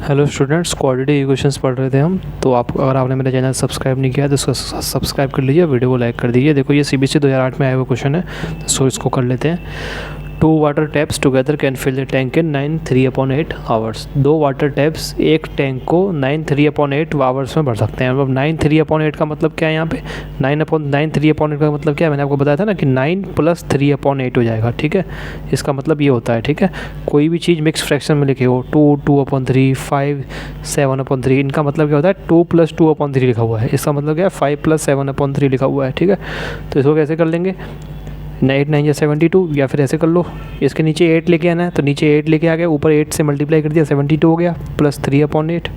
Hello students, quadratic equations पढ़ रहे थे हम। तो आप अगर आपने मेरा चैनल सब्सक्राइब नहीं किया तो इसको सब्सक्राइब कर लीजिए, वीडियो को लाइक कर दीजिए। देखो ये सीबीएसई 2008 में आया हुआ क्वेश्चन है, सो इसको कर लेते हैं। 2 water taps together can fill the tank in 9 3/8 hours. 2 water taps एक टैंक को 9 3/8 आवर्स में भर सकते हैं। मतलब 9 3/8 का मतलब क्या है यहाँ पे? 9 3/8 का मतलब क्या है? मैंने आपको बताया था ना कि 9 + 3/8 हो जाएगा। ठीक है, इसका मतलब ये होता है। ठीक है, कोई भी चीज़ मिक्स फ्रैक्शन में लिखे हो 2 2/3 5 7/3, इनका मतलब क्या होता है? 2 + 2/3 लिखा हुआ है, इसका मतलब क्या है? 5 + 7/3 लिखा हुआ है। ठीक है, तो इसको कैसे कर लेंगे? 8 9 या 72, या फिर ऐसे कर लो, इसके नीचे 8 लेके आना है तो नीचे 8 लेके आ गया, ऊपर 8 से मल्टीप्लाई कर दिया, 72 हो गया + 3/8।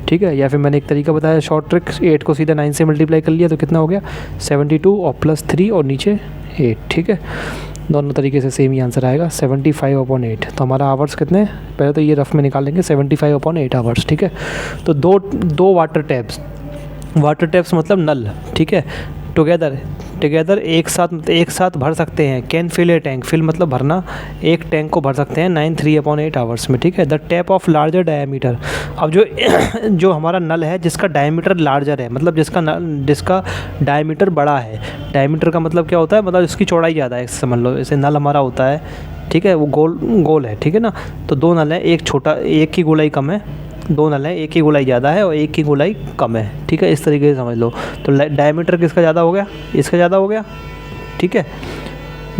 ठीक है, या फिर मैंने एक तरीका बताया शॉर्ट ट्रिक, 8 को सीधा 9 से मल्टीप्लाई कर लिया तो कितना हो गया? 72 और +3 और नीचे 8। ठीक है, दोनों तरीके से सेम ही आंसर आएगा 75/8। तो हमारा आवर्स कितने? पहले तो ये रफ में निकालेंगे 75/8 आवर्स। ठीक है, तो दो वाटर टैप्स मतलब नल। ठीक है, टुगेदर एक साथ भर सकते हैं। Can fill a tank, fill मतलब भरना, एक टैंक को भर सकते हैं 9 3/8 आवर्स में। ठीक है, the tap of larger diameter. अब जो हमारा नल है जिसका डायमीटर लार्जर है, मतलब जिसका डायमीटर बड़ा है। डायमीटर का मतलब क्या होता है? मतलब इसकी चौड़ाई ज़्यादा है, समझ लो। जैसे नल हमारा होता है, ठीक है, वो गोल है। ठीक है ना, तो 2 नल है, एक छोटा, एक की गोलाई कम है, 2 नल है, एक की गोलाई ज़्यादा है और एक की गोलाई कम है। ठीक है, इस तरीके से समझ लो। तो डायमीटर किसका ज़्यादा हो गया? इसका ज़्यादा हो गया। ठीक है,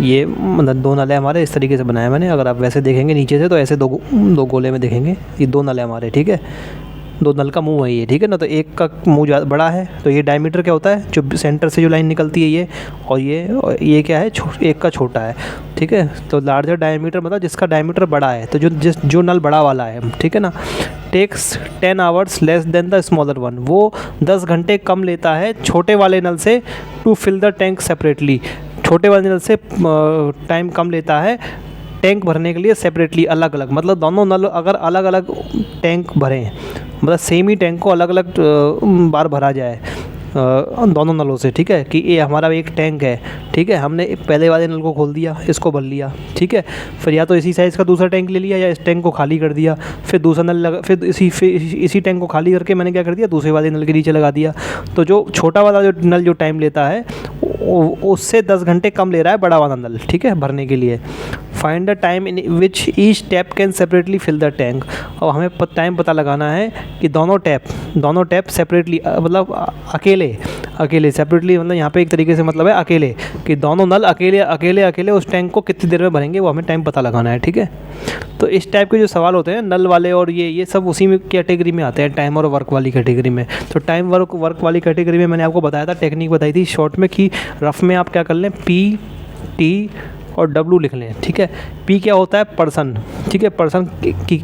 ये मतलब 2 नल है हमारे, इस तरीके से बनाया मैंने। अगर आप वैसे देखेंगे नीचे से तो ऐसे दो गोले में देखेंगे, ये 2 नल है हमारे। ठीक है, 2 नल का मुंह है ये। ठीक है ना, तो एक का मुंह ज़्यादा बड़ा है, तो ये डायमीटर क्या होता है? जो सेंटर से जो लाइन निकलती है ये, और ये क्या है? एक का छोटा है। ठीक है, तो लार्जर डायमीटर मतलब जिसका डायमीटर बड़ा है, तो जो नल बड़ा वाला है। ठीक है ना, takes 10 hours less than the smaller one, वो 10 घंटे कम लेता है छोटे वाले नल से to fill the tank separately. छोटे वाले नल से टाइम कम लेता है टैंक भरने के लिए सेपरेटली, अलग अलग। मतलब दोनों नल अगर अलग अलग टैंक भरें, मतलब सेम ही टैंक को अलग अलग बार भरा जाए दोनों नलों से। ठीक है, कि ये हमारा एक टैंक है। ठीक है, हमने पहले वाले नल को खोल दिया, इसको भर लिया। ठीक है, फिर या तो इसी साइज़ का दूसरा टैंक ले लिया, या इस टैंक को खाली कर दिया, फिर दूसरा नल लगा, फिर इसी टैंक को खाली करके मैंने क्या कर दिया? दूसरे वाले नल के नीचे लगा दिया। तो जो छोटा वाला जो नल जो टाइम लेता है उससे 10 घंटे कम ले रहा है बड़ा वाला नल। ठीक है, भरने के लिए। Find the time in which each tap can separately fill the tank. और हमें टाइम पता लगाना है कि दोनों टैप सेपरेटली, मतलब अकेले सेपरेटली, मतलब यहाँ पे एक तरीके से मतलब है अकेले, कि दोनों नल अकेले उस टैंक को कितनी देर में भरेंगे, वो हमें टाइम पता लगाना है। ठीक है, तो इस टाइप के जो सवाल होते हैं नल वाले और ये सब उसी में कैटेगरी में आते हैं, टाइम और वर्क वाली कैटेगरी में। तो टाइम वर्क वाली कैटेगरी में मैंने आपको बताया था, टेक्निक बताई थी शॉर्ट में, कि रफ में आप क्या कर लें, P और W लिख लें। ठीक है, P क्या होता है? पर्सन। ठीक है, पर्सन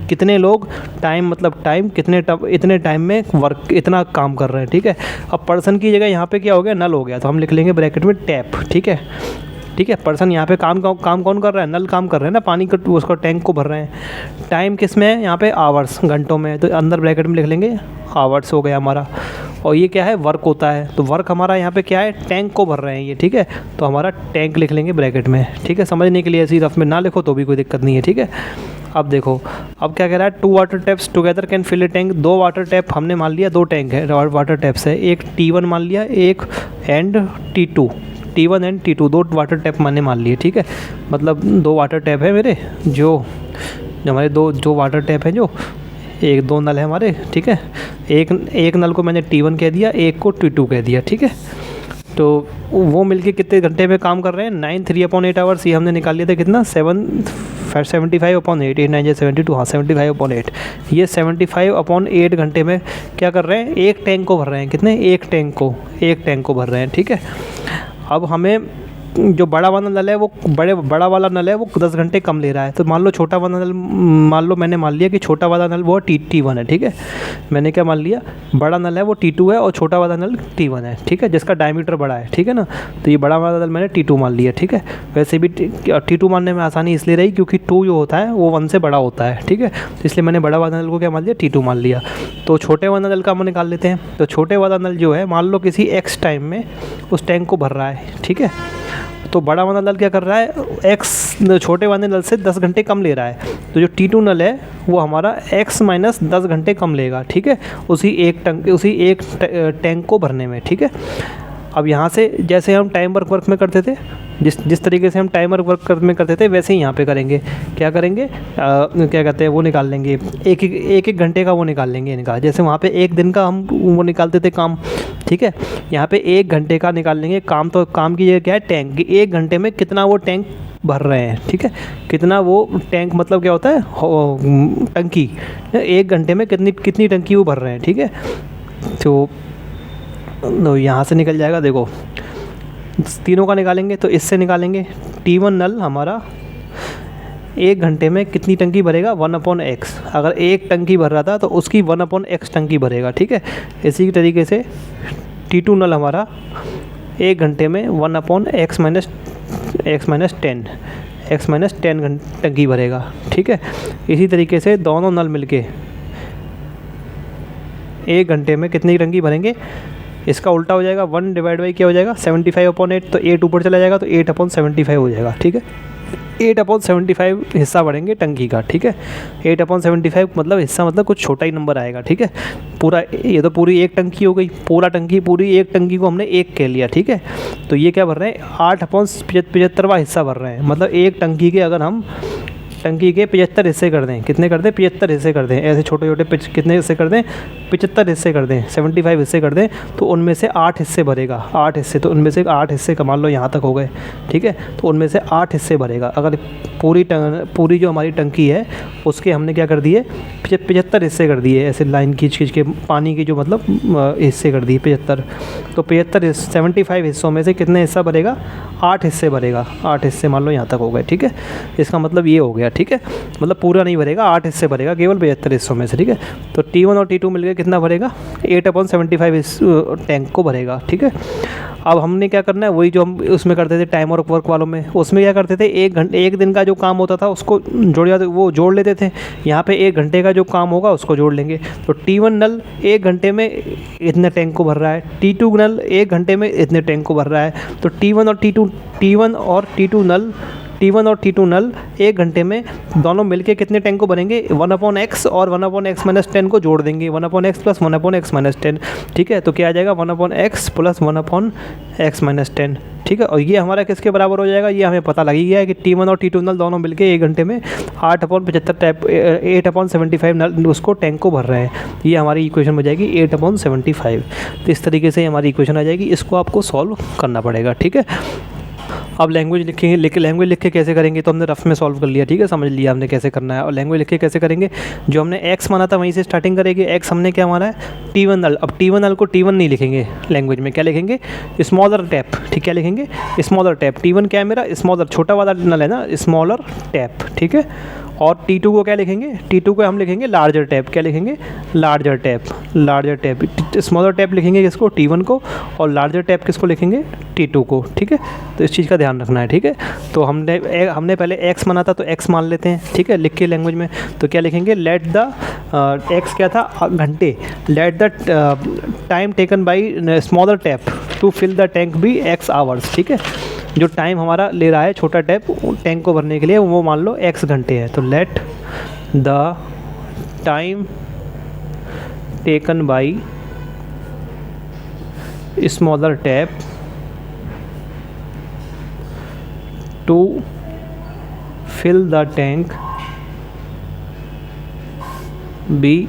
कितने लोग, टाइम मतलब टाइम, इतने टाइम में वर्क, इतना काम कर रहे हैं। ठीक है, अब पर्सन की जगह यहाँ पे क्या हो गया? नल हो गया, तो हम लिख लेंगे ब्रैकेट में टैप। ठीक है, पर्सन यहाँ पे काम कौन कर रहा है? नल काम कर रहे हैं ना, पानी का उसका टैंक को भर रहे हैं। टाइम किस में है? यहाँ पे आवर्स, घंटों में, तो अंदर ब्रैकेट में लिख लेंगे आवर्स हो गया हमारा। और ये क्या है? वर्क होता है, तो वर्क हमारा यहाँ पे क्या है? टैंक को भर रहे हैं ये। ठीक है, तो हमारा टैंक लिख लेंगे ब्रैकेट में। ठीक है, समझने के लिए ऐसी रफ में ना लिखो तो भी कोई दिक्कत नहीं है। ठीक है, अब देखो, अब क्या कह रहा है? 2 water taps together can fill a tank. 2 water tap हमने मान लिया, 2 टैंक है, वाटर टैप्स है, एक T1 मान लिया, एक and T1 and T2, 2 water tap मैंने मान लिए। ठीक है, मतलब 2 वाटर टैप है मेरे, जो हमारे दो वाटर टैप हैं, जो 2 नल है हमारे। ठीक है, एक नल को मैंने T1 कह दिया, एक को T2 कह दिया। ठीक है, तो वो मिलके कितने घंटे में काम कर रहे हैं? 9 3/8 आवर्स। ये हमने निकाल लिया था कितना? 75/8, 8 9 72, हाँ 75/8। ये 75/8 घंटे में क्या कर रहे हैं? एक टैंक को भर रहे हैं। कितने? एक टैंक को भर रहे हैं। ठीक है, अब हमें जो बड़ा वाला नल है, वो बड़ा वाला नल है, वो 10 घंटे कम ले रहा है। तो मान लो छोटा वाला नल, मैंने मान लिया कि छोटा वाला नल वो T1 है। ठीक है, मैंने क्या मान लिया? बड़ा नल है वो T2 है और छोटा वाला नल T1 है। ठीक है, जिसका डायमीटर बड़ा है। ठीक है ना, तो ये बड़ा वाला नल मैंने T2 मान लिया। ठीक है, वैसे भी T2 मानने में आसानी इसलिए रही क्योंकि 2 जो होता है वो 1 से बड़ा होता है। ठीक है, तो इसलिए मैंने बड़ा वाला नल को क्या मान लिया? T2 मान लिया। तो छोटे वाला नल का हम निकाल लेते हैं। तो छोटे वाला नल जो है, मान लो किसी X टाइम में उस टैंक को भर रहा है। ठीक है, तो बड़ा वाला नल क्या कर रहा है, x छोटे वाले नल से 10 घंटे कम ले रहा है, तो जो T2 नल है वो हमारा x माइनस 10 घंटे कम लेगा, ठीक है, उसी एक टैंक को भरने में, ठीक है। अब यहाँ से जैसे हम टाइम वर्क में करते थे, जिस तरीके से हम टाइमर वर्क में करते थे वैसे ही यहाँ पे करेंगे। क्या करेंगे, क्या कहते हैं, वो निकाल लेंगे, एक घंटे का वो निकाल लेंगे इनका, जैसे वहाँ पे एक दिन का हम वो निकालते थे काम, ठीक है, यहाँ पे 1 घंटे का निकाल लेंगे काम। तो काम की जगह क्या है, टैंक की 1 घंटे में कितना वो टैंक भर रहे हैं, ठीक है, कितना वो टैंक मतलब क्या होता है, टंकी, 1 घंटे में कितनी टंकी वो भर रहे हैं, ठीक है। तो यहाँ से निकल जाएगा, देखो तीनों का निकालेंगे तो इससे निकालेंगे, T1 नल हमारा 1 घंटे में कितनी टंकी भरेगा, 1/x। अगर 1 टंकी भर रहा था तो उसकी 1/x टंकी भरेगा, ठीक है। इसी तरीके से T2 नल हमारा 1 घंटे में 1/x माइनस 10 टंकी भरेगा, ठीक है। इसी तरीके से दोनों नल मिलके 1 घंटे में कितनी टंकी भरेंगे, इसका उल्टा हो जाएगा, 1 डिवाइड बाई क्या हो जाएगा, 75/8, तो 8 ऊपर चला जाएगा तो 8/75 हो जाएगा, ठीक है। 8/75 हिस्सा बढ़ेंगे टंकी का, ठीक है। 8/75 मतलब हिस्सा मतलब कुछ छोटा ही नंबर आएगा, ठीक है। पूरा, ये तो पूरी 1 टंकी हो गई, पूरी 1 टंकी को हमने 1 कह लिया, ठीक है। तो ये क्या भर रहे हैं, 8/75वां हिस्सा भर रहे हैं, मतलब 1 टंकी के अगर हम टंकी के 75 हिस्से कर दें, कितने कर दें, 75 हिस्से कर दें, ऐसे छोटे छोटे कितने हिस्से कर दें, 75 हिस्से कर दें, 75 हिस्से कर दें, तो उनमें से 8 हिस्से भरेगा, 8 हिस्से, तो उनमें से 8 हिस्से मान लो यहाँ तक हो गए, ठीक है, तो उनमें से 8 हिस्से भरेगा। अगर पूरी जो हमारी टंकी है उसके हमने क्या कर दिए, 75 हिस्से कर दिए, ऐसे लाइन खींच के पानी की जो मतलब हिस्से कर दिए 75, तो 75 हिस्सों में से कितने हिस्सा भरेगा, 8 हिस्से भरेगा, 8 हिस्से मान लो यहाँ तक हो गए, ठीक है। इसका मतलब ये हो गया, ठीक है, मतलब पूरा नहीं भरेगा, 8 हिस्से भरेगा केवल 75 हिस्सों में से, ठीक है। तो T1 और T2 मिलकर कितना भरेगा, 8/75 इस टैंक को भरेगा, ठीक है। अब हमने क्या करना है, वही जो हम उसमें करते थे टाइम और वर्क वालों में, उसमें क्या करते थे, 1 दिन का जो काम होता था उसको जोड़ लेते थे, यहाँ पे 1 घंटे का जो काम होगा उसको जोड़ लेंगे। तो T1 नल 1 घंटे में इतने टैंक को भर रहा है, T2 नल 1 घंटे में इतने टैंक को भर रहा है, तो T1 और T1 और T2 नल 1 घंटे में दोनों मिलके कितने टैंक को भरेंगे, 1/x और 1/x माइनस 10 को जोड़ देंगे, 1/x प्लस 1/x माइनस 10, ठीक है। तो क्या आ जाएगा, 1/x प्लस 1/x माइनस 10, ठीक है। और ये हमारा किसके बराबर हो जाएगा, ये हमें पता लग ही गया है कि T1 और T2 नल दोनों मिलके 1 घंटे में 8/75 नल उसको टैंक को भर रहे हैं। ये हमारी इक्वेशन हो जाएगी 8/75। तो इस तरीके से हमारी इक्वेशन आ जाएगी, इसको आपको सॉल्व करना पड़ेगा, ठीक है। अब लैंग्वेज लिखेंगे, लैंग्वेज लिख के कैसे करेंगे, तो हमने रफ में सॉल्व कर लिया, ठीक है, समझ लिया हमने कैसे करना है। और लैंग्वेज लिख के कैसे करेंगे, जो हमने x माना था वहीं से स्टार्टिंग करेंगे। x हमने क्या माना है, T1 नल। अब T1 नल को T1 नहीं लिखेंगे लैंग्वेज में, क्या लिखेंगे, स्मॉलर टैप, ठीक, क्या लिखेंगे, स्मॉलर टैप। T1 क्या है मेरा, स्मॉलर, छोटा वाला नल है ना, स्मॉलर टैप, ठीक है। और T2 को क्या लिखेंगे, T2 को हम लिखेंगे लार्जर टैप, क्या लिखेंगे, लार्जर टैप। स्मॉलर टैप लिखेंगे किसको, T1 को, और लार्जर टैप किसको लिखेंगे, T2 को, ठीक है। तो इस चीज़ का ध्यान रखना है, ठीक है। तो हमने पहले x माना था तो x मान लेते हैं, ठीक है, लिख के लैंग्वेज में। तो क्या लिखेंगे, लेट द x क्या था, घंटे, let the time taken by smaller tap to fill the tank be x hours, ठीक है। जो टाइम हमारा ले रहा है छोटा टैप टैंक को भरने के लिए, वो मान लो x घंटे है। तो let the time taken by smaller tap to fill the tank be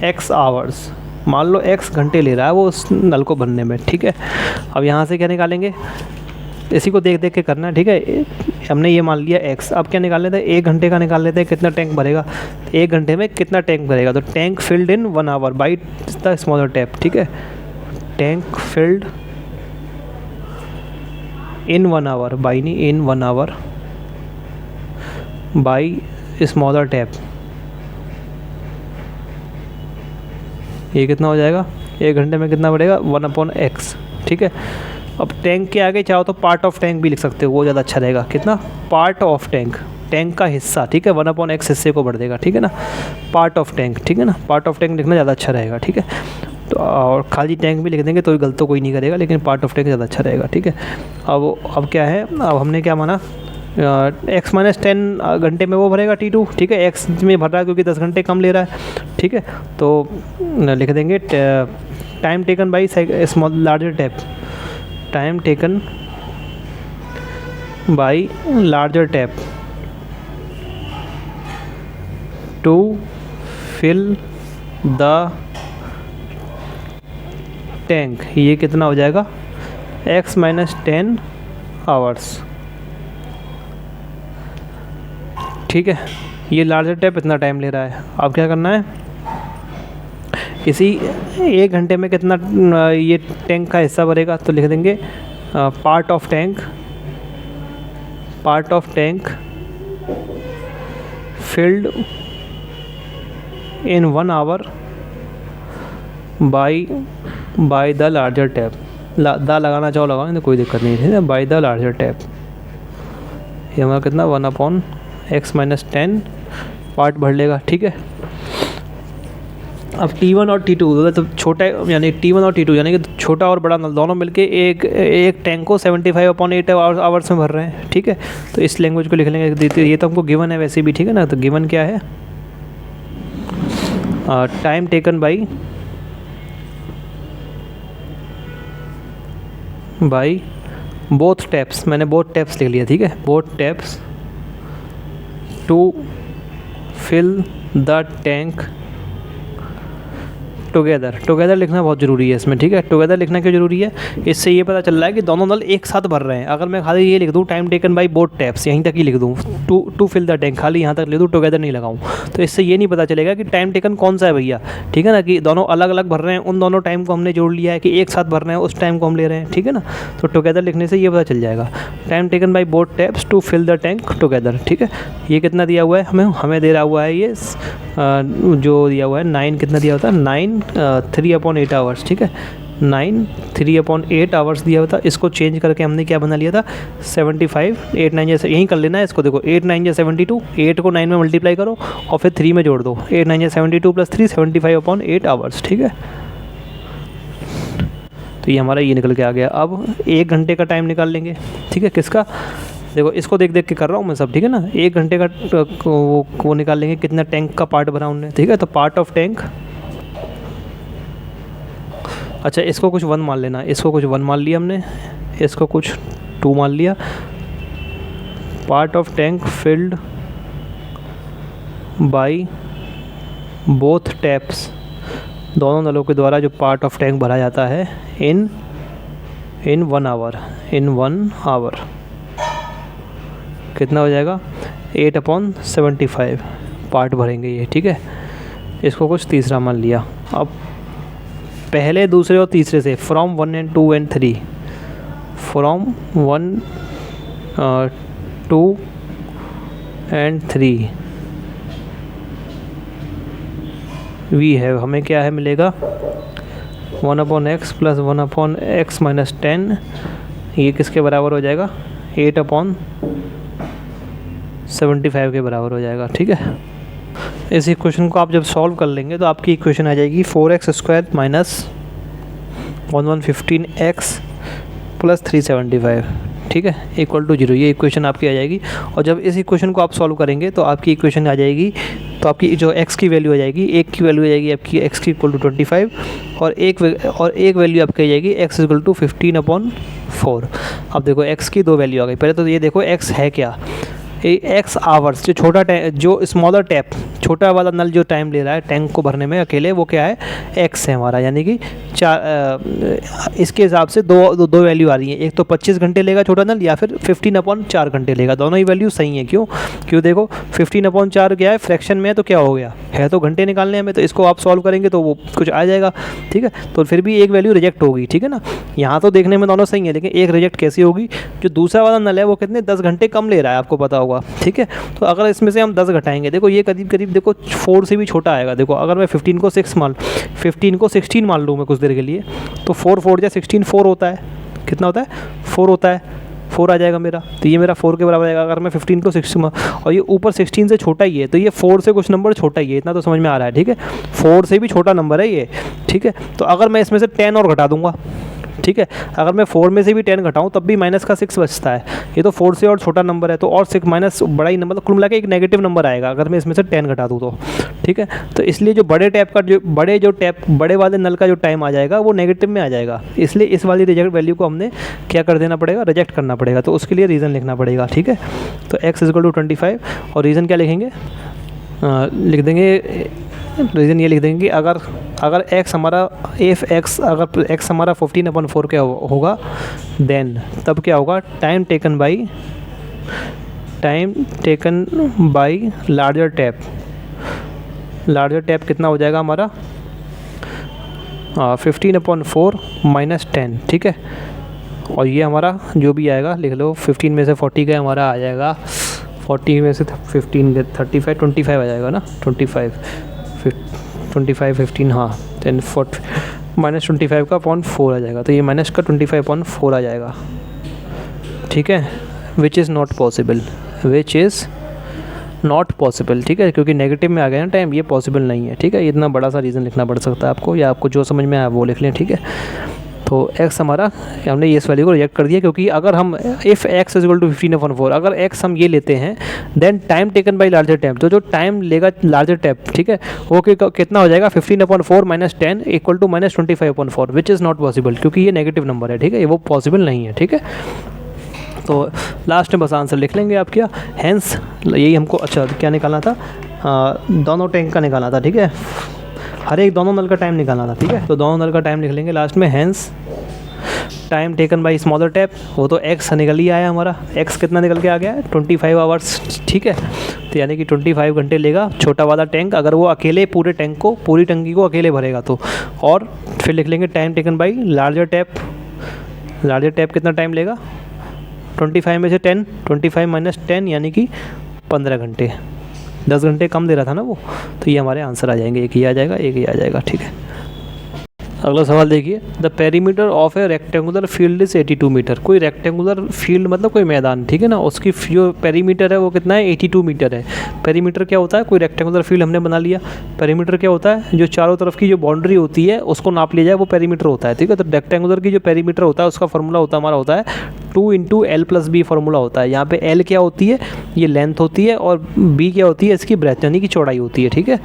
x hours. मान लो x घंटे ले रहा है वो उस नल को भरने में, ठीक है। अब यहाँ से क्या निकालेंगे, इसी को देख देख के करना है, ठीक है। हमने ये मान लिया x, अब क्या निकाल लेते हैं, 1 घंटे का निकाल लेते हैं, कितना टैंक भरेगा, 1 घंटे में कितना टैंक भरेगा। तो tank filled in 1 hour by the smaller tap, ठीक है, tank filled in 1 hour, by नहीं, in 1 hour by smaller tap. ये कितना हो जाएगा, 1 घंटे में कितना बढ़ेगा, 1/x, ठीक है। अब टैंक के आगे चाहो तो पार्ट ऑफ टैंक भी लिख सकते हो, वो ज़्यादा अच्छा रहेगा, कितना, पार्ट ऑफ टैंक, टैंक का हिस्सा, ठीक है, 1/x हिस्से को भर देगा, ठीक है ना, पार्ट ऑफ टैंक, ठीक है ना, पार्ट ऑफ टैंक लिखना ज़्यादा अच्छा रहेगा, ठीक है। तो और खाली टैंक भी लिख देंगे तो गलत तो कोई नहीं करेगा, लेकिन पार्ट ऑफ टैंक ज़्यादा अच्छा रहेगा, ठीक है। अब क्या है, अब हमने क्या माना, x माइनस 10 घंटे में वो भरेगा T2, ठीक है। x में भर रहा है क्योंकि 10 घंटे कम ले रहा है, ठीक है। तो लिख देंगे time taken by small larger tap, time taken by larger tap to fill the tank. ये कितना हो जाएगा, x माइनस 10 आवर्स, ठीक है। ये लार्जर टैप इतना टाइम ले रहा है। अब क्या करना है, इसी 1 घंटे में कितना ये टैंक का हिस्सा भरेगा, तो लिख देंगे part of tank filled in 1 hour by the larger tap. The लगाना चाहो लगाओ, कोई दिक्कत नहीं है, बाय द लार्जर टैप। ये हमारा कितना 1/x माइनस 10 पार्ट भर लेगा, ठीक है। अब T1 और T2 तो छोटा, यानी T1 और T2 यानी कि छोटा और बड़ा नल दोनों मिलके एक टैंक को 75/8 आवर्स में भर रहे हैं, ठीक है। तो इस लैंग्वेज को लिख लेंगे, ये तो हमको गिवन है वैसे भी, ठीक है ना। तो गिवन क्या है, time taken by both taps, मैंने बोथ टैप्स लिख लिया, ठीक है। Both taps to fill the tank together लिखना बहुत ज़रूरी है इसमें, ठीक है। टुगेदर लिखना क्यों ज़रूरी है, इससे ये पता चल रहा है कि दोनों नल एक साथ भर रहे हैं। अगर मैं खाली ये लिख दूँ time taken by both taps, यहीं तक ही लिख दूँ, टू फिल द टैंक खाली यहाँ तक लिख दूँ, टुगेदर नहीं लगाऊँ, तो इससे ये नहीं पता चलेगा कि टाइम टेकन कौन सा है भैया, ठीक है ना। कि दोनों अलग अलग भर रहे हैं, उन दोनों टाइम को हमने जोड़ लिया है कि एक साथ भर रहे हैं, उस टाइम को हम ले रहे हैं, ठीक है ना। तो टुगेदर लिखने से ये पता चल जाएगा, time taken by both taps to fill the tank together, ठीक है। ये कितना दिया हुआ है हमें दे रहा हुआ है ये जो दिया हुआ है 9, कितना दिया होता है 9 3/8 आवर्स, ठीक है। 9 3/8 आवर्स दिया होता। इसको चेंज करके हमने क्या बना लिया था 75, 8 9 जैसे यहीं कर लेना है इसको। देखो 8 9 या 72, 8 को 9 में मल्टीप्लाई करो और फिर 3 में जोड़ दो, 8 9 या 72 + 3 75/8 आवर्स, ठीक है। तो ये हमारा ये निकल के आ गया। अब 1 घंटे का टाइम निकाल लेंगे, ठीक है। किसका, देखो इसको देख देख के कर रहा हूँ मैं सब, ठीक है ना। 1 घंटे का वो निकाल लेंगे कितना टैंक का पार्ट भरा उनने, ठीक है। तो पार्ट ऑफ टैंक, अच्छा इसको कुछ 1 मान लेना, इसको कुछ 1 मान लिया हमने, इसको कुछ 2 मान लिया। Part of tank filled by both taps, दोनों नलों के द्वारा जो पार्ट ऑफ टैंक भरा जाता है इन 1 आवर, कितना हो जाएगा 8/75 पार्ट भरेंगे ये, ठीक है। इसको कुछ तीसरा मान लिया। अब पहले दूसरे और तीसरे से from 1 and 2 and 3, from 1 2 and 3 we है, हमें क्या है मिलेगा 1/x + 1/x माइनस 10, ये किसके बराबर हो जाएगा 8/75 के बराबर हो जाएगा, ठीक है। इस इक्वेशन को आप जब सॉल्व कर लेंगे तो आपकी इक्वेशन आ जाएगी 4x² - 1115x + 375, ठीक है, = 0। ये इक्वेशन आपकी आ जाएगी। और जब इस इक्वेशन को आप सॉल्व करेंगे तो आपकी इक्वेशन आ जाएगी, तो आपकी जो x की वैल्यू आ जाएगी, एक की वैल्यू आ जाएगी आपकी x की = 25 और एक वैल्यू आपकी आ जाएगी x = 15/4। अब देखो x की 2 वैल्यू आ गई। पहले तो ये देखो x है क्या, x आवर्स, जो जो स्मॉलर टैप, छोटा वाला नल जो टाइम ले रहा है टैंक को भरने में अकेले, वो क्या है x है हमारा, यानी कि 4। इसके हिसाब से दो वैल्यू आ रही है, एक तो 25 घंटे लेगा छोटा नल या फिर 15/4 घंटे लेगा। दोनों ही वैल्यू सही है। क्यों देखो 15/4 क्या है, फ्रैक्शन में है तो क्या हो गया है, तो घंटे निकालने हमें, तो इसको आप सॉल्व करेंगे तो वो कुछ आ जाएगा, ठीक है। तो फिर भी एक वैल्यू रिजेक्ट होगी, ठीक है ना। यहाँ तो देखने में दोनों सही है, लेकिन एक रिजेक्ट कैसी होगी, जो दूसरा वाला नल है वो कितने 10 घंटे कम ले रहा है, आपको पता होगा, ठीक है। तो अगर इसमें से हम 10 घटाएंगे, देखो ये करीब देखो 4 से भी छोटा आएगा। देखो अगर मैं 15 को 16 मान लूँ मैं कुछ देर के लिए, तो 4 4 या 16 4 होता है, कितना होता है 4 होता है। 4 आ जाएगा मेरा, तो ये मेरा 4 के बराबर आएगा। अगर मैं 15 को 16 और ये ऊपर 16 से छोटा ही है, तो ये 4 से कुछ नंबर छोटा ही है, इतना तो समझ में आ रहा है, ठीक है। 4 से भी छोटा नंबर है ये, ठीक है। तो अगर मैं इसमें से 10 और घटा दूंगा, ठीक है, अगर मैं 4 में से भी 10 घटाऊं तब भी माइनस का 6 बचता है। ये तो 4 से और छोटा नंबर है, तो और 6 माइनस बड़ा ही नंबर, कुल मिला के एक नेगेटिव नंबर आएगा अगर मैं इसमें से 10 घटा दूं तो, ठीक है। तो इसलिए जो बड़े वाले नल का जो टाइम आ जाएगा वो नेगेटिव में आ जाएगा, इसलिए इस वाली रिजेक्ट वैल्यू को हमने क्या कर देना पड़ेगा, रिजेक्ट करना पड़ेगा। तो उसके लिए रीज़न लिखना पड़ेगा, ठीक है। तो x = 25 और रीज़न क्या लिखेंगे, लिख देंगे, रीज़न ये लिख देंगे कि अगर x हमारा अगर x हमारा 15/4 क्या होगा, देन तब क्या होगा, time taken by larger tap कितना हो जाएगा हमारा, 15/4 - 10, ठीक है। और ये हमारा जो भी आएगा लिख लो, 15 में से 40 का हमारा आ जाएगा, 40 में से 15 35 25 आ जाएगा ना, 25 15 हाँ, 10 40 -25 का 0.4 आ जाएगा, तो ये माइनस का 25/4 आ जाएगा, ठीक है। विच इज़ नॉट पॉसिबल, ठीक है, क्योंकि नेगेटिव में आ गया ना टाइम, ये पॉसिबल नहीं है, ठीक है। इतना बड़ा सा रीज़न लिखना पड़ सकता है आपको, या आपको जो समझ में आया वो लिख लें, ठीक है। तो x हमारा, हमने इस वैल्यू को रिजेक्ट कर दिया, क्योंकि अगर हम इफ़ x = 15/4, अगर x हम ये लेते हैं, then time taken by larger tap, तो जो टाइम लेगा लार्जर टैप, ठीक है, वो कितना हो जाएगा, 15/4 - 10 = -25/4, विच इज़ नॉट पॉसिबल, क्योंकि ये नेगेटिव नंबर है, ठीक है, ये वो पॉसिबल नहीं है, ठीक है। तो लास्ट में बस आंसर लिख लेंगे आप क्या, हैंस यही हमको, अच्छा क्या निकालना था, दोनों टैंक का निकालना था, ठीक है, हर एक दोनों नल का टाइम निकालना था, ठीक है। तो दोनों नल का टाइम लिख लेंगे लास्ट में, hence time taken by smaller tap, वो तो x निकल ही आया हमारा, x कितना निकल के आ गया है, 25 आवर्स, ठीक है। तो यानी कि 25 घंटे लेगा छोटा वाला टैंक, अगर वो अकेले पूरी टंकी को अकेले भरेगा तो। और फिर लिख लेंगे time taken by larger tap कितना टाइम लेगा, 25 में से 10, 25 - 10 यानी कि 15 घंटे, 10 घंटे कम दे रहा था ना वो, तो ये हमारे आंसर आ जाएंगे, एक ही आ जाएगा, ठीक है। अगला सवाल देखिए, the perimeter of a rectangular field is 82 metre. कोई रेक्टेंगुलर फील्ड मतलब कोई मैदान, ठीक है ना, उसकी जो पेरीमीटर है वो कितना है, 82 मीटर है। पेरीमीटर क्या होता है, कोई रेक्टेंगुलर फील्ड हमने बना लिया, पेरीमीटर क्या होता है, जो चारों तरफ की जो बाउंड्री होती है उसको नाप लिया जाए, वो पेरीमीटर होता है, ठीक है। तो रेक्टेंगुलर की जो पेरीमीटर होता है उसका फॉर्मूला होता है 2 × L + B फॉर्मूला होता है। यहाँ पे L क्या होती है, ये लेंथ होती है, और B क्या होती है, इसकी ब्रेथ यानी कि चौड़ाई होती है, ठीक है।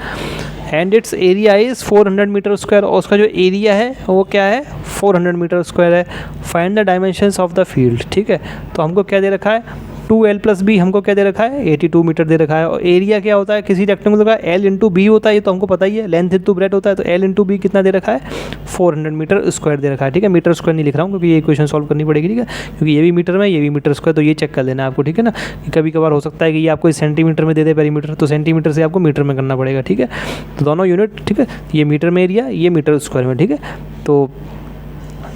And its area is 400 metre square, और उसका जो एरिया है वो क्या है, 400 मीटर स्क्वायर है। Find the dimensions of the field, ठीक है। तो हमको क्या दे रखा है, 2L + B हमको क्या दे रखा है, 82 मीटर दे रखा है। और एरिया क्या होता है किसी रेक्टेंगुलर का, L × B होता है, ये तो हमको पता ही है, लेंथ × ब्रेथ होता है, तो L × B कितना दे रखा है, 400 मीटर स्क्वायर दे रखा है, ठीक है। मीटर स्क्वायर नहीं लिख रहा हूँ क्योंकि ये इक्वेशन सॉल्व करनी पड़ेगी, ठीक है, क्योंकि ये भी मीटर में, ये भी मीटर स्क्वायर, तो ये चेक कर लेना है आपको, ठीक है ना। कभी कभार हो सकता है कि ये आपको सेंटीमीटर में दे दे पेरीमीटर, तो सेंटीमीटर से आपको मीटर में करना पड़ेगा, ठीक है। तो दोनों यूनिट, ठीक है, ये मीटर में एरिया, ये मीटर स्क्वायर में, ठीक है। तो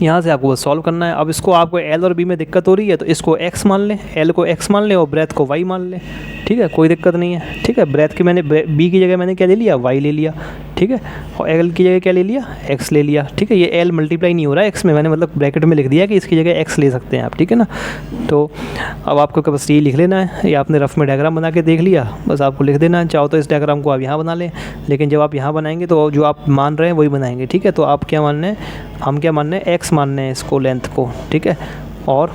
यहाँ से आपको बस सॉल्व करना है। अब इसको आपको L और B में दिक्कत हो रही है तो इसको x मान लें, L को x मान लें और ब्रेथ को y मान लें, ठीक है, कोई दिक्कत नहीं है, ठीक है। ब्रेथ की मैंने B की जगह मैंने क्या ले लिया, y ले लिया, ठीक है, और L की जगह क्या ले लिया, x ले लिया, ठीक है। ये L मल्टीप्लाई नहीं हो रहा है x में, मैंने मतलब ब्रैकेट में लिख दिया कि इसकी जगह x ले सकते हैं आप, ठीक है ना। तो अब आपको बस ये लिख लेना है, ये आपने रफ में डायग्राम बना के देख लिया, बस आपको लिख देना है। चाहो तो इस डायग्राम को आप यहाँ बना लें, लेकिन जब आप यहाँ बनाएंगे तो जो आप मान रहे हैं वही बनाएंगे, ठीक है। तो आप क्या मान रहे हैं, हम क्या मान रहे हैं, x मान रहे हैं इसको, लेंथ को, ठीक है, और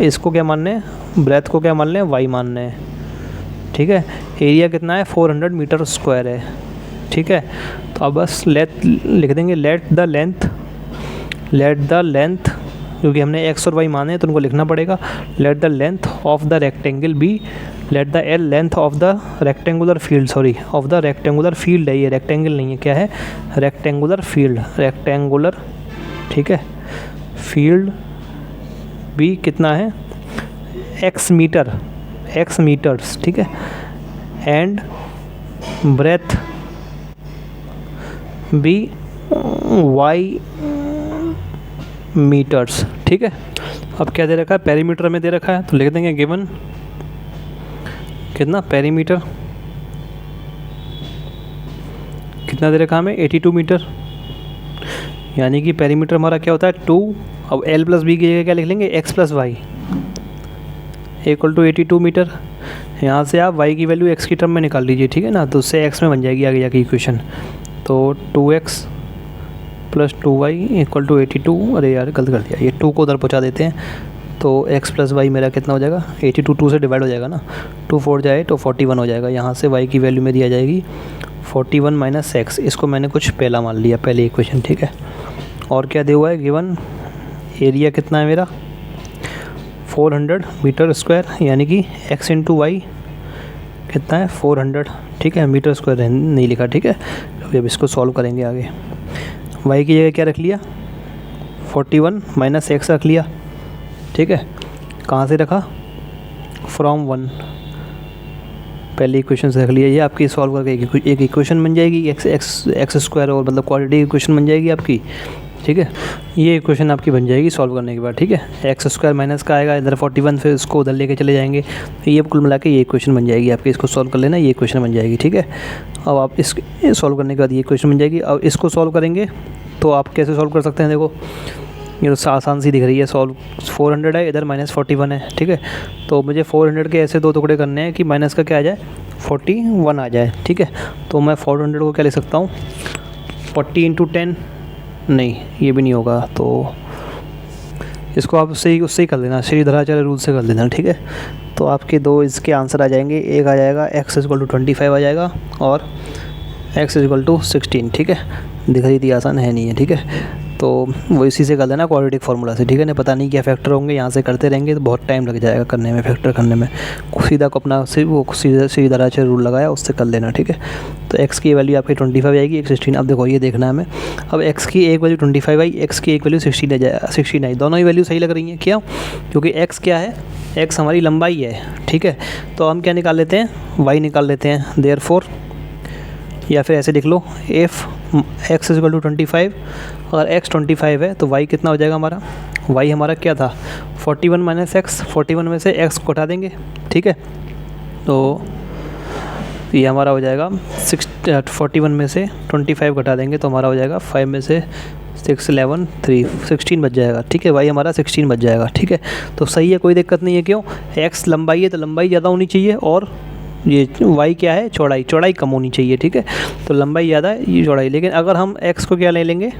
इसको क्या मान रहे हैं, ब्रेथ को क्या मान रहे हैं, y मान रहे हैं, ठीक है। एरिया कितना है, 400 मीटर स्क्वायर है, ठीक है। तो अब बस लिख देंगे लेट द लेंथ, क्योंकि हमने x और y माने हैं तो उनको लिखना पड़ेगा। Let the length of the rectangle be, let the L length of the rectangular field, of the rectangular field है, ये रेक्टेंगल नहीं है, क्या है, रेक्टेंगुलर फील्ड, ठीक है। फील्ड बी कितना है, x मीटर्स, ठीक है। And breadth be y metres, ठीक है। अब क्या दे रखा है, पेरीमीटर में दे रखा है, तो लिख देंगे गिवन कितना, पेरीमीटर कितना दे रखा हमें, 82 मीटर, यानी कि पेरीमीटर हमारा क्या होता है 2। अब L + B की जगह क्या लिख लेंगे, x + y, equal to 82 metre. यहाँ से आप y की वैल्यू x की टर्म में निकाल लीजिए, ठीक है ना, तो उससे x में बन जाएगी आगे जाके इक्वेशन। तो 2x plus 2y equal to 82, अरे यार गलत कर दिया, ये 2 को उधर पहुँचा देते हैं, तो x प्लस वाई मेरा कितना हो जाएगा, 82 2 से डिवाइड हो जाएगा ना, 2 4 जाए तो 41 हो जाएगा। यहाँ से y की वैल्यू मेरी आ जाएगी 41 माइनस x, इसको मैंने कुछ पहला मान लिया, पहले इक्वेशन, ठीक है। और क्या दिया हुआ है, गिवन एरिया कितना है मेरा 400 मीटर स्क्वायर, यानी कि x इंटू वाई कितना है 400, ठीक है, मीटर स्क्वायर नहीं लिखा, ठीक है। तो अब इसको सॉल्व करेंगे आगे। y की जगह क्या रख लिया 41 माइनस x रख लिया, ठीक है। कहाँ से रखा, फ्रॉम 1, पहले इक्वेशन से रख लिया। ये आपकी सॉल्व करके एक इक्वेशन बन जाएगी, एक्स स्क्वायर, और मतलब क्वाड्रेटिक इक्वेशन बन जाएगी आपकी, ठीक है। ये इक्वेशन आपकी बन जाएगी सॉल्व करने के बाद, ठीक है। एक्स स्क्वायर माइनस का आएगा इधर 41, फिर उसको उधर लेके चले जाएंगे, तो ये कुल मिला के ये इक्वेशन बन जाएगी आपकी। इसको सॉल्व कर लेना, ये इक्वेशन बन जाएगी, ठीक है। अब आप इस सॉल्व करने के बाद ये इक्वेशन बन जाएगी। अब इसको सॉल्व करेंगे तो आप कैसे सॉल्व कर सकते हैं, देखो ये तो आसान सी दिख रही है सॉल्व, 400 है इधर माइनस 41 है, ठीक है। तो मुझे 400 के ऐसे 2 टुकड़े करने हैं कि माइनस का क्या आ जाए 41 आ जाए, ठीक है। तो मैं 400 को क्या लिख सकता हूँ 40 इंटू 10, नहीं ये भी नहीं होगा, तो इसको आप उससे ही कर देना, श्रीधराचार्य रूल से कर देना, ठीक है। तो आपके 2 इसके आंसर आ जाएंगे, एक आ जाएगा x इक्वल टू 25 आ जाएगा, और x इक्वल टू 16, ठीक है। दिख रही थी आसान है नहीं है, ठीक है। तो वो इसी से कर देना क्वाड्रेटिक फार्मूला से, ठीक है ना। पता नहीं क्या फैक्टर होंगे, यहाँ से करते रहेंगे तो बहुत टाइम लग जाएगा करने में, फैक्टर करने में। सीधा को अपना से वो सीधा रूल लगाया उससे कर लेना, ठीक है। तो x की वैल्यू आपकी 25 आएगी, एक 16। अब देखो ये देखना है हमें, अब x की एक वैल्यू 25 आई, x की एक वैल्यू 16 आई, दोनों ही वैल्यू सही लग रही हैं, क्यों, क्योंकि x क्या है, x हमारी लंबाई है, ठीक है। तो हम क्या निकाल लेते हैं, y निकाल लेते हैं, देयरफॉर, या फिर ऐसे लिख लो, इफ़ x इक्वल टू 25, अगर x 25 है तो y कितना हो जाएगा हमारा, y हमारा क्या था 41 माइनस एक्स, 41 में से x को हटा देंगे, ठीक है। तो ये हमारा हो जाएगा 41 में से 25 घटा देंगे तो हमारा हो जाएगा 5 में से 6 11 3 16 बच जाएगा, ठीक है। y हमारा 16 बच जाएगा, ठीक है। तो सही है, कोई दिक्कत नहीं है, क्यों, x लंबाई है तो लंबाई ज़्यादा होनी चाहिए, और ये y क्या है, चौड़ाई कम होनी चाहिए, ठीक है। तो लंबाई ज़्यादा है, ये चौड़ाई। लेकिन अगर हम x को क्या ले लेंगे,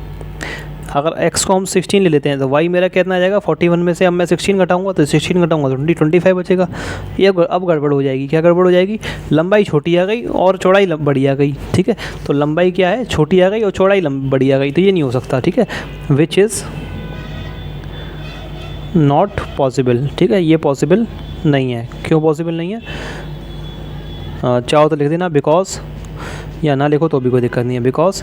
अगर x को हम 16 ले लेते हैं तो y मेरा कितना आ जाएगा 41 में से, अब मैं 16 घटाऊंगा तो 16 घटाऊंगा तो 25 बचेगा। ये अब गड़बड़ हो जाएगी, क्या गड़बड़ हो जाएगी, लंबाई छोटी आ गई और चौड़ाई बड़ी आ गई, ठीक है। तो लंबाई क्या है, छोटी आ गई और चौड़ाई बड़ी आ गई, तो ये नहीं हो सकता, ठीक है। विच इज़ नॉट पॉसिबल, ठीक है, ये पॉसिबल नहीं है। क्यों पॉसिबल नहीं है, चाहो तो लिख देना बिकॉज, या ना लिखो तो भी कोई दिक्कत नहीं है, because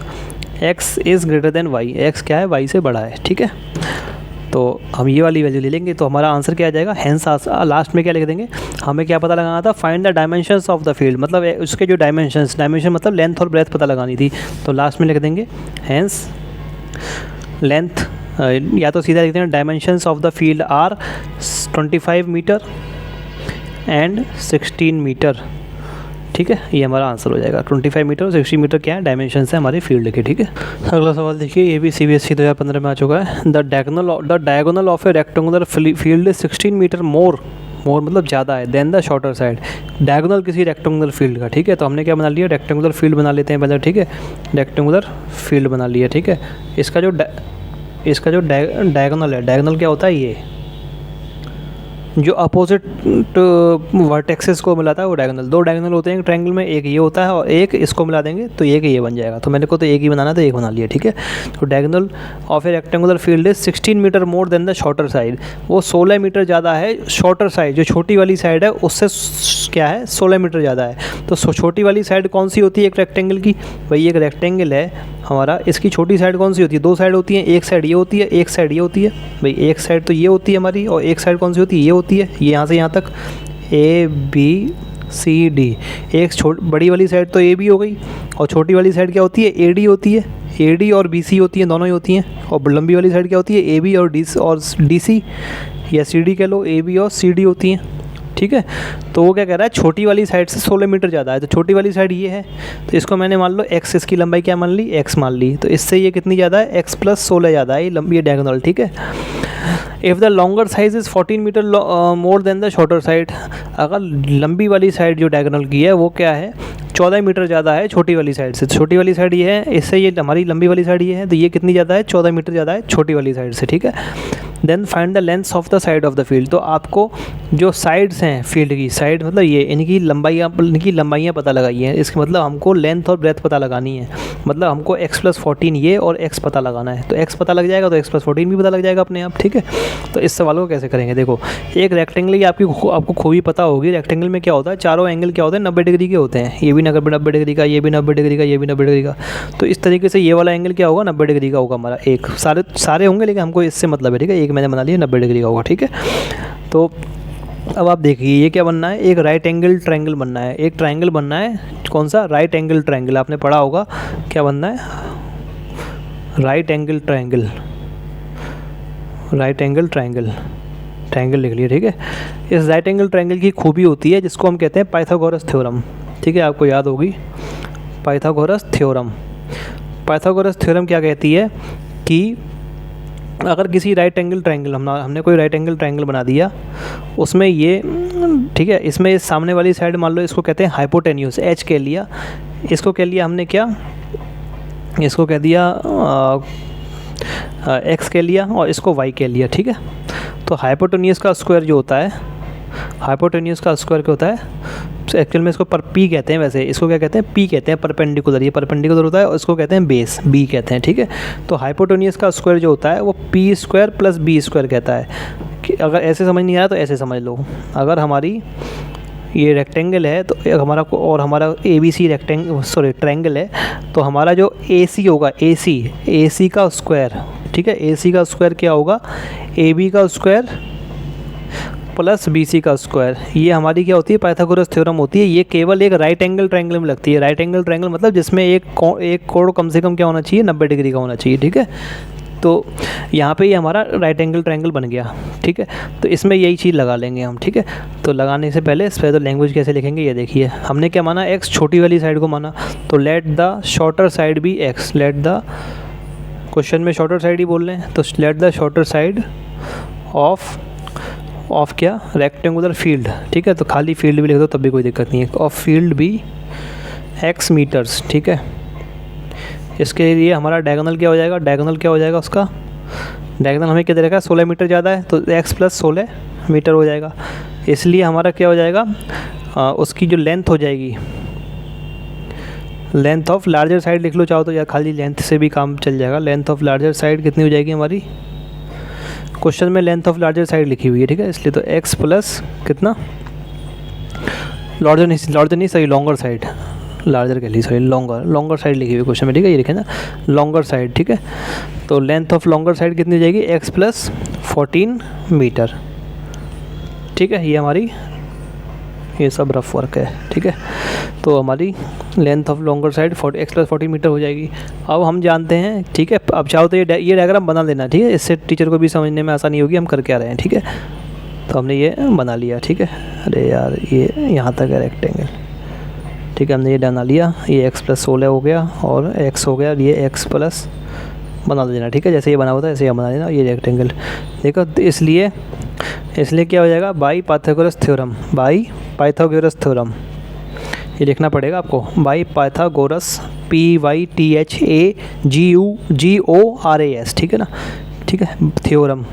x is greater than y, x क्या है y से बड़ा है, ठीक है। तो हम ये वाली वैल्यू ले लेंगे तो हमारा आंसर क्या आ जाएगा, हैंस लास्ट में क्या लिख देंगे, हमें क्या पता लगाना था, find the dimensions of the field, मतलब उसके जो डायमेंशन मतलब लेंथ और ब्रेथ पता लगानी थी, तो लास्ट में लिख देंगे हैंस लेंथ, या तो सीधा लिख देंगे dimensions of the field are 25 metre and 16 metre, ठीक है। ये हमारा आंसर हो जाएगा, 25 मीटर और 60 मीटर क्या है, डायमेंशन है हमारे फील्ड के, ठीक है। अगला सवाल देखिए, ये भी CBSE 2015 में आ चुका है। The diagonal of a rectangular field 16 metre more मतलब ज़्यादा है than the shorter side. Diagonal किसी रेक्टेंगुलर फील्ड का, ठीक है। तो हमने क्या बना लिया, रेक्टेंगुलर फील्ड बना लेते हैं पहले, ठीक है। रेक्टेंगुलर फील्ड बना लिया, ठीक है। इसका जो डायगोनल है, डायगोनल क्या होता है, ये जो अपोजिट वर्टेक्सेस को मिलाता है वो डायगोनल। 2 डायगोनल होते हैं ट्रायंगल में, एक ये होता है और एक इसको मिला देंगे तो एक ये बन जाएगा। तो मैंने को तो एक ही बनाना तो एक बना लिया, ठीक है। तो diagonal of a rectangular field is 16 metre more than the shorter side, वो 16 मीटर ज़्यादा है शॉर्टर साइड, जो छोटी वाली साइड है उससे क्या है 16 मीटर ज़्यादा है। तो छोटी वाली साइड कौन सी होती है एक रेक्टेंगल की, भाई एक रेक्टेंगल है हमारा, इसकी छोटी साइड कौन सी होती है, 2 साइड होती हैं, एक साइड ये होती है, एक साइड ये होती है, भाई एक साइड तो ये होती है हमारी और एक साइड कौन सी होती है, ये होती है, ये यहाँ से यहाँ तक ABCD। एक बड़ी वाली साइड तो AB हो गई और छोटी वाली साइड क्या होती है, AD होती है, AD और BC होती है, दोनों ही होती हैं। और लंबी वाली साइड क्या होती है, AB और DC या CD कह लो, AB और CD होती हैं, ठीक है। तो वो क्या कह रहा है, छोटी वाली साइड से 16 मीटर ज़्यादा है, तो छोटी वाली साइड ये है, तो इसको मैंने मान लो x, इसकी लंबाई क्या मान ली, x मान ली, तो इससे ये कितनी ज़्यादा है, x + 16 ज़्यादा है ये लंबी, ये डायगोनल, ठीक है। If the longer size is 14 metre more than the shorter side, अगर लंबी वाली साइड जो डायगोनल की है वो क्या है, 14 मीटर ज़्यादा है छोटी वाली साइड से, छोटी वाली साइड ये है, इससे ये हमारी लंबी वाली साइड ये है, तो ये कितनी ज़्यादा है, 14 मीटर ज़्यादा है छोटी वाली साइड से, ठीक है। Then find the length of the side of the field, तो आपको जो साइड्स हैं फील्ड की, साइड मतलब ये, इनकी लंबाइयाँ पता लगाई हैं, इसका मतलब हमको लेंथ और ब्रेथ पता लगानी है, मतलब हमको x + 14 ये और x पता लगाना है, तो x पता लग जाएगा तो x + 14 भी पता लग जाएगा अपने आप, ठीक है। तो इस सवाल को कैसे करेंगे, देखो एक रेक्टेंगल की आपको खूबी पता होगी, रेक्टेंगल में क्या होता है, चारों एंगल क्या होते हैं, 90 डिग्री के होते हैं, ये भी 90 डिग्री का, ये भी 90 डिग्री का, ये भी 90 डिग्री का, तो इस तरीके से ये वाला एंगल क्या होगा, 90 डिग्री का होगा हमारा, एक सारे होंगे लेकिन हमको इससे मतलब है, ठीक है, एक मैंने बना लिया 90 डिग्री का होगा, ठीक है। तो अब आप देखिए ये क्या बनना है, एक राइट एंगल ट्रायंगल बनना है, एक ट्रायंगल बनना है, कौन सा, राइट एंगल ट्रायंगल, आपने पढ़ा होगा क्या बनना है, right angle triangle, right angle triangle लिख लिए, ठीक है। इस राइट एंगल ट्रायंगल की खूबी होती है जिसको हम कहते हैं पाइथागोरस थ्योरम, ठीक है, आपको याद होगी पाइथागोरस थ्योरम। पाइथागोरस थ्योरम क्या कहती है कि अगर किसी राइट एंगल ट्रायंगल हमने कोई राइट एंगल ट्रायंगल बना दिया, उसमें ये, ठीक है, इसमें इस सामने वाली साइड मान लो इसको कहते हैं हाइपोटेन्यूस, h कह लिया, इसको कह लिया हमने क्या, इसको कह दिया x कह लिया और इसको y कह लिया, ठीक है। तो हाइपोटेन्यूस का स्क्वायर जो होता है, हाइपोटेन्यूस का स्क्वायर क्या होता है, एक्चुअल में इसको पर पी कहते हैं, वैसे इसको क्या कहते हैं, पी कहते हैं, परपेंडिकुलर, ये परपेंडिकुलर होता है और इसको कहते हैं बेस, बी कहते हैं, ठीक है। तो हाइपोटेन्यूस का स्क्वायर जो होता है वो p² + b² कहता है, कि अगर ऐसे समझ नहीं आया तो ऐसे समझ लो, अगर हमारी ये रेक्टेंगल है तो हमारा और हमारा ABC ट्रायंगल है, तो हमारा जो AC होगा, AC का स्क्वायर, ठीक है, AC का स्क्वायर क्या होगा, AB का स्क्वायर + BC का स्क्वायर, ये हमारी क्या होती है, पाइथागोरस थ्योरम होती है। ये केवल एक राइट एंगल ट्रायंगल में लगती है, राइट एंगल ट्रायंगल मतलब जिसमें एक कोण कम से कम क्या होना चाहिए, 90 डिग्री का होना चाहिए, ठीक है। तो यहाँ पे ये हमारा राइट एंगल ट्रायंगल बन गया, ठीक है। तो इसमें यही चीज़ लगा लेंगे हम, ठीक है। तो लगाने से पहले इस पर तो लैंग्वेज कैसे लिखेंगे, ये देखिए, हमने क्या माना, x छोटी वाली साइड को माना, तो let the shorter side be x, let the, question में शॉर्टर साइड ही बोल रहे हैं, तो let the shorter side of क्या, रेक्टेंगुलर फील्ड, ठीक है। तो खाली फील्ड भी लिख दो तब भी कोई दिक्कत नहीं है, ऑफ फील्ड भी x मीटर्स, ठीक है। इसके लिए हमारा डायगोनल क्या हो जाएगा, डायगोनल क्या हो जाएगा उसका, डायगोनल हमें क्या दे रखा है, 16 मीटर ज़्यादा है, तो x + 16 मीटर हो जाएगा, इसलिए हमारा क्या हो जाएगा, उसकी जो लेंथ हो जाएगी, लेंथ ऑफ लार्जर साइड लिख लो चाहो तो, या खाली लेंथ से भी काम चल जाएगा, लेंथ ऑफ लार्जर साइड कितनी हो जाएगी हमारी, क्वेश्चन में लेंथ ऑफ लार्जर साइड लिखी हुई है, ठीक है, इसलिए तो x + कितना, लॉन्गर साइड, लार्जर कह ली, सॉरी लॉन्गर साइड लिखी हुई क्वेश्चन में, ठीक है, ये लिखे ना लॉन्गर साइड, ठीक है। तो लेंथ ऑफ लॉन्गर साइड कितनी हो जाएगी, x + 14 मीटर, ठीक है। ये हमारी, ये सब रफ वर्क है, ठीक है। तो हमारी length of longer side x + 14 metre हो जाएगी। अब हम जानते हैं, ठीक है, अब चाहो तो ये डायग्राम बना लेना, ठीक है, इससे टीचर को भी समझने में आसानी होगी हम कर क्या रहे हैं, ठीक है। तो हमने ये बना लिया, ठीक है, अरे यार ये यहाँ तक है रेक्टेंगल, ठीक है, हमने ये बना लिया, ये x + 16 हो गया और x हो गया, ये x + बना देना, ठीक है, जैसे ये बना होता है ऐसे ये बना देना, ये रेक्टेंगल, देखो, इसलिए क्या हो जाएगा, बाई पाइथागोरस थ्योरम, ये लिखना पड़ेगा आपको, बाई पाइथागोरस, PYTHAGORAS, ठीक है ना, ठीक है, थ्योरम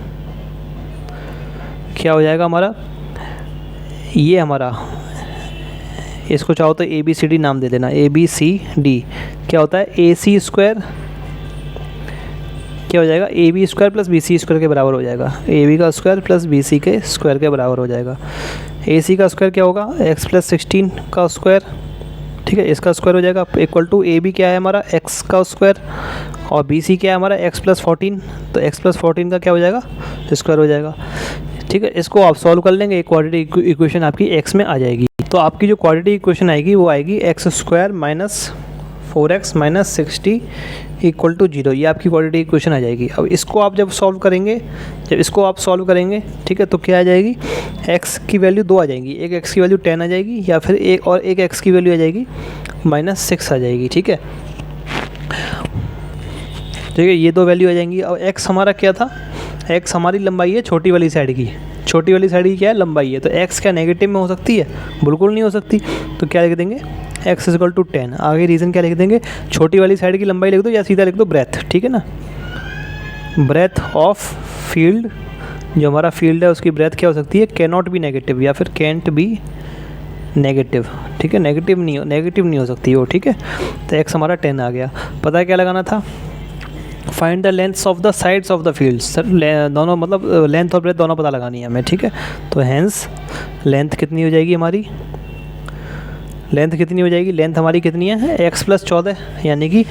क्या हो जाएगा हमारा, ये हमारा, इसको चाहो तो ABCD नाम दे देना, ABCD क्या होता है, AC² क्या हो जाएगा, AB² + BC² के बराबर हो जाएगा, AB का स्क्वायर + BC के स्क्वायर के बराबर हो जाएगा। AC का स्क्वायर क्या होगा, x + 16 का स्क्वायर, ठीक है, इसका स्क्वायर हो जाएगा, इक्वल टू AB क्या है हमारा, x का स्क्वायर, और BC क्या है हमारा, x + 14, तो x + 14 का क्या हो जाएगा, स्क्वायर हो जाएगा, ठीक है। इसको आप सॉल्व कर लेंगे, एक क्वाड्रेटिक इक्वेशन आपकी x में आ जाएगी। तो आपकी जो क्वाड्रेटिक इक्वेशन आएगी वो आएगी x² - 4x minus 60 equal to 0, ये आपकी क्वाड्रेटिक इक्वेशन आ जाएगी। अब इसको आप जब सॉल्व करेंगे, ठीक है, तो क्या आ जाएगी, x की वैल्यू 2 आ जाएंगी, एक x की वैल्यू 10 आ जाएगी, या फिर एक x की वैल्यू आ जाएगी -6 आ जाएगी। ठीक है, ये 2 वैल्यू आ जाएंगी। अब x हमारा क्या था, x हमारी लंबाई है छोटी वाली साइड की, छोटी वाली साइड की क्या है, लंबाई है। तो x क्या नेगेटिव में हो सकती है, बिल्कुल नहीं हो सकती। तो क्या लिख देंगे, x इक्वल टू 10। आगे रीज़न क्या लिख देंगे, छोटी वाली साइड की लंबाई लिख दो या सीधा लिख दो ब्रेथ, ठीक है ना, ब्रेथ ऑफ फील्ड, जो हमारा फील्ड है उसकी ब्रेथ क्या हो सकती है, कैन नॉट बी नेगेटिव या फिर कैंट बी नेगेटिव। ठीक है, नेगेटिव नहीं हो सकती वो। ठीक है, तो x हमारा 10 आ गया। पता है क्या लगाना था, find the lengths of the sides of the field. Sir दोनों मतलब लेंथ और ब्रेथ दोनों पता लगानी है हमें। ठीक है, तो हैंस लेंथ कितनी हो जाएगी हमारी, लेंथ हमारी कितनी है, x + 14, यानी कि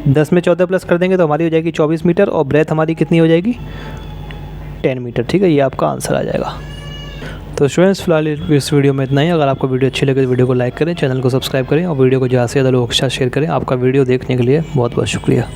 10 में 14 प्लस कर देंगे तो हमारी हो जाएगी 24 मीटर, और ब्रेथ हमारी कितनी हो जाएगी, 10 मीटर। ठीक है, ये आपका आंसर आ जाएगा। तो स्टूडेंट्स फिलहाल इस वीडियो में इतना ही। अगर आपको वीडियो अच्छी लगे तो वीडियो को लाइक करें, चैनल को सब्सक्राइब करें और वीडियो को ज़्यादा से ज़्यादा लोगों के साथ शेयर करें। आपका वीडियो देखने के लिए बहुत बहुत शुक्रिया।